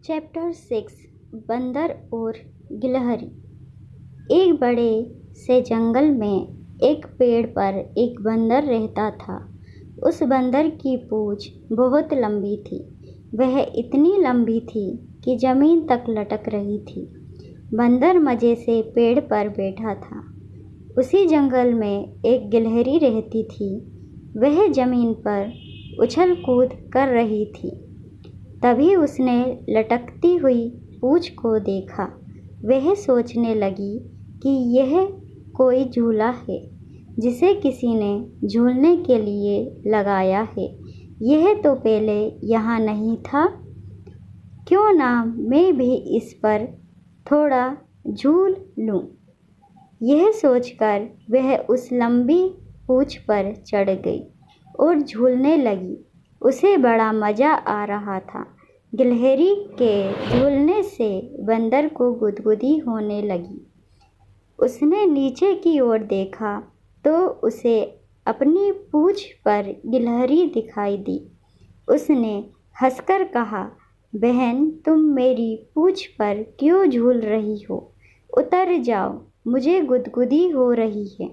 Chapter 6 बंदर और गिलहरी। एक बड़े से जंगल में एक पेड़ पर एक बंदर रहता था। उस बंदर की पूंछ बहुत लंबी थी। वह इतनी लंबी थी कि ज़मीन तक लटक रही थी। बंदर मज़े से पेड़ पर बैठा था। उसी जंगल में एक गिलहरी रहती थी। वह ज़मीन पर उछल कूद कर रही थी। तभी उसने लटकती हुई पूंछ को देखा। वह सोचने लगी कि यह कोई झूला है जिसे किसी ने झूलने के लिए लगाया है। यह तो पहले यहाँ नहीं था। क्यों ना मैं भी इस पर थोड़ा झूल लूँ। यह सोचकर वह उस लंबी पूंछ पर चढ़ गई और झूलने लगी। उसे बड़ा मज़ा आ रहा था। गिलहरी के झूलने से बंदर को गुदगुदी होने लगी। उसने नीचे की ओर देखा तो उसे अपनी पूंछ पर गिलहरी दिखाई दी। उसने हंसकर कहा, बहन, तुम मेरी पूंछ पर क्यों झूल रही हो? उतर जाओ, मुझे गुदगुदी हो रही है।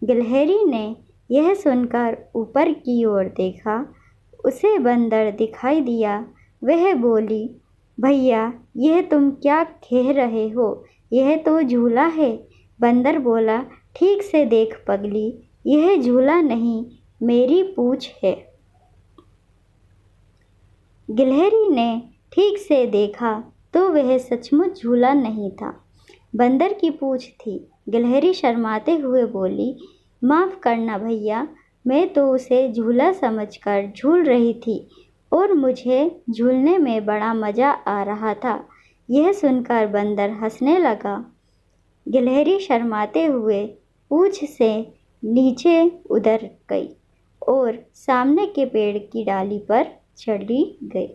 गिलहरी ने यह सुनकर ऊपर की ओर देखा। उसे बंदर दिखाई दिया। वह बोली, भैया, यह तुम क्या कह रहे हो? यह तो झूला है। बंदर बोला, ठीक से देख पगली, यह झूला नहीं, मेरी पूंछ है। गिलहरी ने ठीक से देखा तो वह सचमुच झूला नहीं था, बंदर की पूंछ थी। गिलहरी शर्माते हुए बोली, माफ़ करना भैया, मैं तो उसे झूला समझकर झूल रही थी और मुझे झूलने में बड़ा मज़ा आ रहा था। यह सुनकर बंदर हंसने लगा। गिलहरी शर्माते हुए पूंछ से नीचे उतर गई और सामने के पेड़ की डाली पर चढ़ी गई।